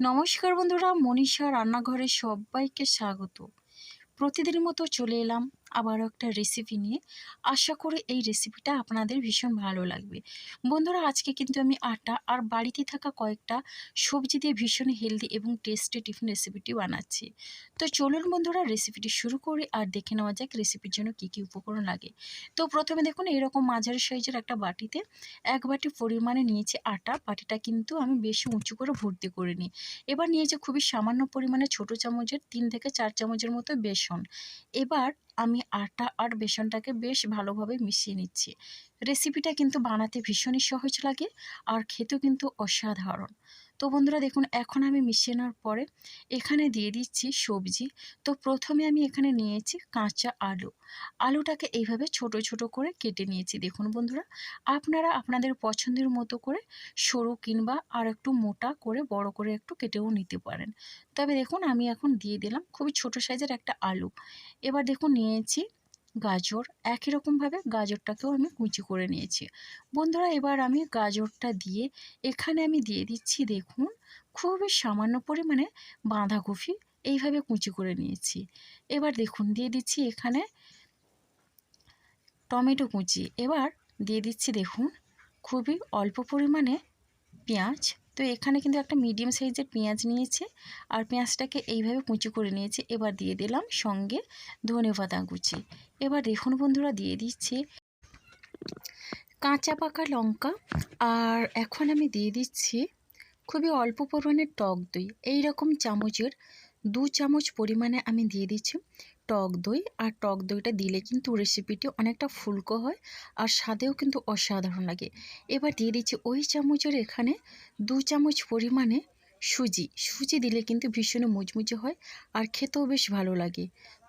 নমস্কার বন্ধুরা, মনীষা রান্নাঘরে সবাইকে স্বাগত। প্রতিদিনের মতো চলে এলাম আবারও একটা রেসিপি নিয়ে। আশা করি এই রেসিপিটা আপনাদের ভীষণ ভালো লাগবে। বন্ধুরা, আজকে কিন্তু আমি আটা আর বাড়িতে থাকা কয়েকটা সবজি দিয়ে ভীষণ হেলদি এবং টেস্টি টিফিন রেসিপিটি বানাচ্ছি। তো চলুন বন্ধুরা, রেসিপিটি শুরু করি আর দেখে নেওয়া যাক রেসিপির জন্য কী কী উপকরণ লাগে। তো প্রথমে দেখুন, এরকম মাঝারি সাইজের একটা বাটিতে 1 বাটি পরিমাণে নিয়েছি আটা। বাটিটা কিন্তু আমি বেশি উঁচু করে ভর্তি করে নিই। এবার নিয়েছি খুবই সামান্য পরিমাণে ছোট চামচের 3 থেকে 4 চামচের মতো বেসন। এবার আমি আটা আর বেসনটাকে বেশ ভালোভাবে মিশিয়ে নিচ্ছি। রেসিপিটা কিন্তু বানাতে ভীষণই সহজ লাগে আর খেতেও কিন্তু অসাধারণ। তো বন্ধুরা দেখুন, এখন আমি মিশিয়ে নেওয়ার পরে এখানে দিয়ে দিচ্ছি সবজি। তো প্রথমে আমি এখানে নিয়েছি কাঁচা আলু। আলুটাকে এইভাবে ছোট ছোট করে কেটে নিয়েছি। দেখুন বন্ধুরা, আপনারা আপনাদের পছন্দের মতো করে সরু কিংবা আর একটু মোটা করে বড় করে একটু কেটেও নিতে পারেন। তবে দেখুন, আমি এখন দিয়ে দিলাম খুবই ছোট সাইজের একটা আলু। এবার দেখুন নিয়েছি গাজর। একই রকমভাবে গাজরটাকেও আমি কুচি করে নিয়েছি। বন্ধুরা, এবার আমি গাজরটা দিয়ে এখানে আমি দিয়ে দিচ্ছি দেখুন খুবই সামান্য পরিমাণে বাঁধাকপি, এইভাবে কুচি করে নিয়েছি। এবার দেখুন দিয়ে দিচ্ছি এখানে টমেটো কুচি। এবার দিয়ে দিচ্ছি দেখুন খুবই অল্প পরিমাণে পেঁয়াজ। তো এখানে কিন্তু একটা মিডিয়াম সাইজের পেঁয়াজ নিয়েছি আর পেঁয়াজটাকে এইভাবে কুচি করে নিয়েছি। এবার দিয়ে দিলাম সঙ্গে ধনেপাতা কুচি। এবার দেখুন বন্ধুরা, দিয়ে দিচ্ছি কাঁচা পাকা লঙ্কা। আর এখন আমি দিয়ে দিচ্ছি খুবই অল্প পরিমাণে টক দই। এই রকম চামচের 2 চামচ পরিমাণে আমি দিয়ে দিচ্ছি টক দই। আর টক দইটা দিলে কিন্তু রেসিপিটি অনেকটা ফুলকো হয় আর স্বাদেও কিন্তু অসাধারণ লাগে। এবার দিয়ে দিচ্ছি ওই চামচের এখানে 2 চামচ পরিমাণে সুজি দিলে কিন্তু ভীষণ মুচমুচে হয় আর খেতেও বেশ ভালো লাগে।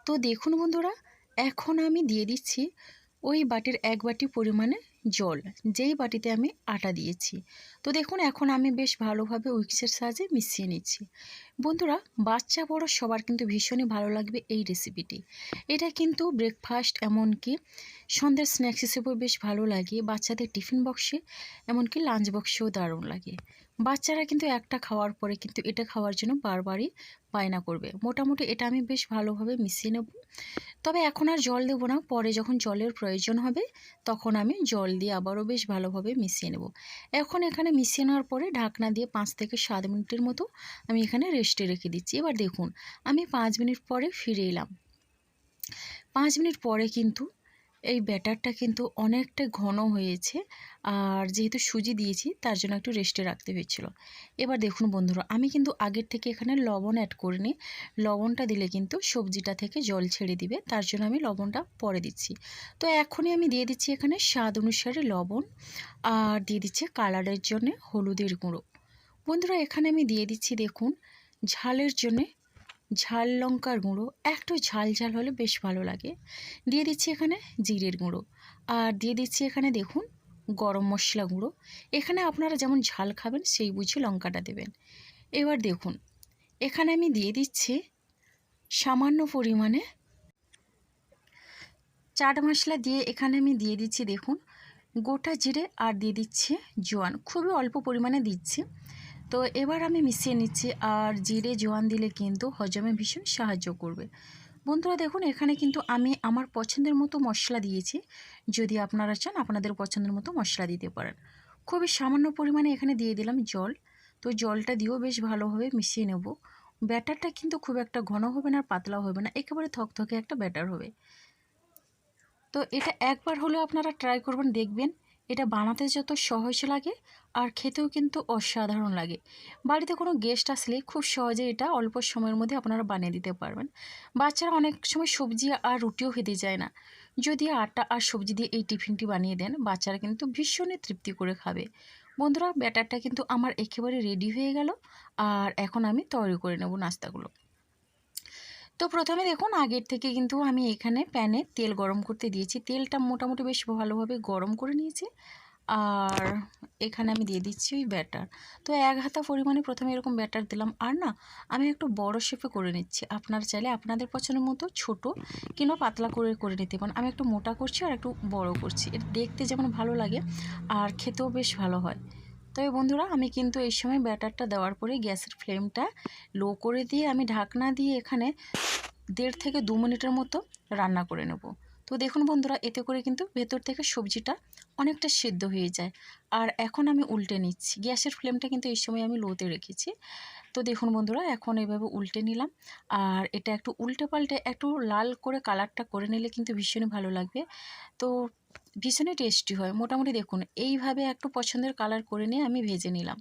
তো দেখুন বন্ধুরা, এখন আমি দিয়ে দিচ্ছি ওই বাটির 1 বাটি পরিমাণে জল, যেই বাটিতে আমি আটা দিয়েছি। তো দেখুন, এখন আমি বেশ ভালোভাবে উইক্সের সাহায্যে মিশিয়ে নিচ্ছি। বন্ধুরা, বাচ্চা বড় সবার কিন্তু ভীষণই ভালো লাগবে এই রেসিপিটি। এটা কিন্তু ব্রেকফাস্ট এমনকি সন্ধ্যার স্ন্যাক্স হিসেবেও বেশ ভালো লাগে। বাচ্চাদের টিফিন বক্সে এমনকি লাঞ্চ বক্সেও দারুণ লাগে। বাচ্চারা কিন্তু একটা খাওয়ার পরে কিন্তু এটা খাওয়ার জন্য বারবারই বায়না করবে। মোটামুটি এটা আমি বেশ ভালোভাবে মিশিয়ে নেব। তবে এখন আর জল দেবো না, পরে যখন জলের প্রয়োজন হবে তখন আমি জল দিয়ে আবারও বেশ ভালোভাবে মিশিয়ে নেব। এখন এখানে মিশিয়ে নেওয়ার পরে ঢাকনা দিয়ে 5 থেকে 7 মিনিটের মতো আমি এখানে রেস্টে রেখে দিচ্ছি। এবার দেখুন, আমি 5 মিনিট পরে ফিরে এলাম। 5 মিনিট পরে কিন্তু এই ব্যাটারটা কিন্তু অনেকটা ঘন হয়েছে। আর যেহেতু সুজি দিয়েছি তার জন্য একটু রেস্টে রাখতে হয়েছিল। এবার দেখুন বন্ধুরা, আমি কিন্তু আগের থেকে এখানে লবণ অ্যাড করিনি। লবণটা দিলে কিন্তু সবজিটা থেকে জল ছেড়ে দিবে, তার জন্য আমি লবণটা পরে দিচ্ছি। তো এখনই আমি দিয়ে দিচ্ছি এখানে স্বাদ অনুসারে লবণ আর দিয়ে দিচ্ছি কালারের জন্য হলুদের গুঁড়ো। বন্ধুরা, এখানে আমি দিয়ে দিচ্ছি দেখুন ঝালের জন্যে ঝাল লঙ্কার গুঁড়ো। একটু ঝাল ঝাল হলে বেশ ভালো লাগে। দিয়ে দিচ্ছি এখানে জিরের গুঁড়ো আর দিয়ে দিচ্ছি এখানে দেখুন গরম মশলা গুঁড়ো। এখানে আপনারা যেমন ঝাল খাবেন সেই বুঝে লঙ্কাটা দেবেন। এবার দেখুন, এখানে আমি দিয়ে দিচ্ছি সামান্য পরিমাণে চাট মশলা। দিয়ে এখানে আমি দিয়ে দিচ্ছি দেখুন গোটা জিরে আর দিয়ে দিচ্ছি জোয়ান, খুবই অল্প পরিমাণে দিচ্ছি। তো এবার আমি মিশিয়ে নিচ্ছি। আর জিরে জোয়ান দিলে কিন্তু হজমে ভীষণ সাহায্য করবে। বন্ধুরা দেখুন, এখানে কিন্তু আমি আমার পছন্দের মতো মশলা দিয়েছি। যদি আপনারা চান আপনাদের পছন্দের মতো মশলা দিতে পারেন। খুবই সামান্য পরিমাণে এখানে দিয়ে দিলাম জল। তো জলটা দিয়েও বেশ ভালোভাবে মিশিয়ে নেব। ব্যাটারটা কিন্তু খুব একটা ঘন হবে না আর পাতলাও হবে না, একেবারে থকথকে একটা ব্যাটার হবে। তো এটা একবার হলেও আপনারা ট্রাই করবেন, দেখবেন এটা বানাতে যত সহজ লাগে আর খেতেও কিন্তু অসাধারণ লাগে। বাড়িতে কোনো গেস্ট আসলে খুব সহজে এটা অল্প সময়ের মধ্যে আপনারা বানিয়ে দিতে পারবেন। বাচ্চারা অনেক সময় সবজি আর রুটিও খেতে চায় না, যদি আটা আর সবজি দিয়ে এই টিফিনটি বানিয়ে দেন বাচ্চারা কিন্তু ভীষণই তৃপ্তি করে খাবে। বন্ধুরা, ব্যাটারটা কিন্তু আমার একেবারে রেডি হয়ে গেল। আর এখন আমি তৈরি করে নেব নাস্তাগুলো। তো প্রথমে দেখুন, আগের থেকে কিন্তু আমি এখানে প্যানে তেল গরম করতে দিয়েছি। তেলটা মোটামুটি বেশ ভালোভাবে গরম করে নিয়েছি। আর এখানে আমি দিয়ে দিচ্ছি ওই ব্যাটার। তো 1 হাতা পরিমাণে প্রথমে এরকম ব্যাটার দিলাম। আর না, আমি একটু বড় শেপে করে নিচ্ছি। আপনারা চাইলে আপনাদের পছন্দের মতো ছোট কিংবা পাতলা করে নিতে পারেন। আমি একটু মোটা করছি আর একটু বড় করছি। এটা দেখতে যেমন ভালো লাগে আর খেতেও বেশ ভালো হয়। তবে বন্ধুরা আমি কিন্তু এই সময় ব্যাটারটা দেওয়ার পরে গ্যাসের ফ্লেমটা লো করে দিয়ে আমি ঢাকনা দিয়ে এখানে 1.5 থেকে 2 মিনিটের মতো রান্না করে নেব। তো দেখুন বন্ধুরা, এতে করে কিন্তু ভেতর থেকে সবজিটা অনেকটা সিদ্ধ হয়ে যায়। আর এখন আমি উল্টে নিচ্ছি। গ্যাসের ফ্লেমটা কিন্তু এই সময় আমি লোতে রেখেছি। তো দেখুন বন্ধুরা, এখন এভাবে উল্টে নিলাম। আর এটা একটু উল্টে পাল্টে একটু লাল করে কালারটা করে নিলে কিন্তু ভীষণই ভালো লাগবে। তো ভীষণই টেস্টি হয়। মোটামুটি দেখুন এইভাবে একটু পছন্দের কালার করে নিয়ে আমি ভেজে নিলাম।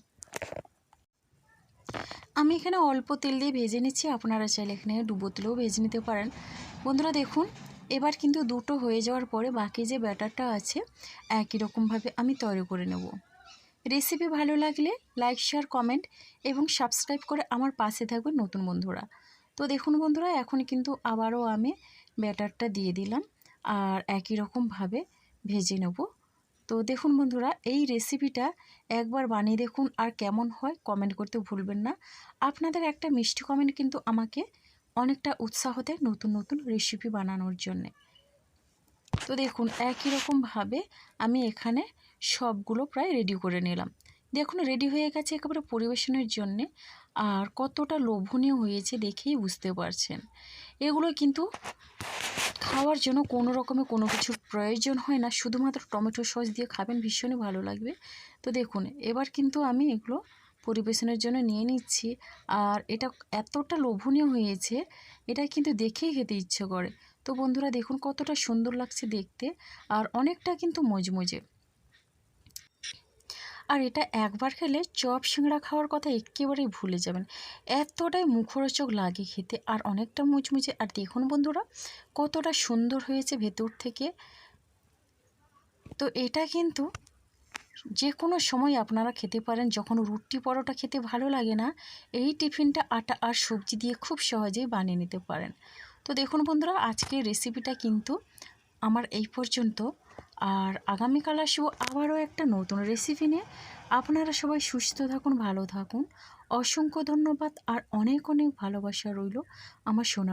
আমি এখানে অল্প তেল দিয়ে ভেজে নিচ্ছি, আপনারা চাইলে এখানে ডুবো তেলেও ভেজে নিতে পারেন। বন্ধুরা দেখুন, এবার কিন্তু দুটো হয়ে যাওয়ার পরে বাকি যে ব্যাটারটা আছে একই রকমভাবে আমি তৈরি করে নেব। রেসিপি ভালো লাগলে লাইক, শেয়ার, কমেন্ট এবং সাবস্ক্রাইব করে আমার পাশে থাকবেন নতুন বন্ধুরা। তো দেখুন বন্ধুরা, এখন কিন্তু আবারও আমি ব্যাটারটা দিয়ে দিলাম আর একই রকমভাবে ভেজে নেব। তো দেখুন বন্ধুরা, এই রেসিপিটা একবার বানিয়ে দেখুন আর কেমন হয় কমেন্ট করতে ভুলবেন না। আপনাদের একটা মিষ্টি কমেন্ট কিন্তু আমাকে অনেকটা উৎসাহ দেয় নতুন নতুন রেসিপি বানানোর জন্যে। তো দেখুন একই রকমভাবে আমি এখানে সবগুলো প্রায় রেডি করে নিলাম। দেখুন রেডি হয়ে গেছে একেবারে পরিবেশনের জন্যে। আর কতটা লোভনীয় হয়েছে দেখেই বুঝতে পারছেন। এগুলো কিন্তু খাওয়ার জন্য কোনো রকমের কোনো কিছুর প্রয়োজন হয় না, শুধুমাত্র টমেটো সস দিয়ে খাবেন, ভীষণই ভালো লাগবে। তো দেখুন এবার কিন্তু আমি এগুলো পরিবেশনের জন্য নিয়ে নিচ্ছি। আর এটা এতটা লোভনীয় হয়েছে, এটা কিন্তু দেখেই খেতে ইচ্ছে করে। তো বন্ধুরা দেখুন কতটা সুন্দর লাগছে দেখতে, আর অনেকটা কিন্তু মজমজে। আর এটা একবার খেলে চপ সিংড়া খাওয়ার কথা একেবারেই ভুলে যাবেন, এতটাই মুখরোচক লাগে খেতে আর অনেকটা মুচমুচে। আর দেখুন বন্ধুরা কতটা সুন্দর হয়েছে ভেতর থেকে। তো এটা কিন্তু যে কোনো সময় আপনারা খেতে পারেন, যখন রুটি পরোটা খেতে ভালো লাগে না, এই টিফিনটা আটা আর সবজি দিয়ে খুব সহজেই বানিয়ে নিতে পারেন। তো দেখুন বন্ধুরা, আজকের রেসিপিটা কিন্তু আমার এই পর্যন্ত। আর আগামীকাল আসবো আবারও একটা নতুন রেসিপি নিয়ে। আপনারা সবাই সুস্থ থাকুন, ভালো থাকুন। অসংখ্য ধন্যবাদ আর অনেক অনেক ভালোবাসা রইল আমার সোনা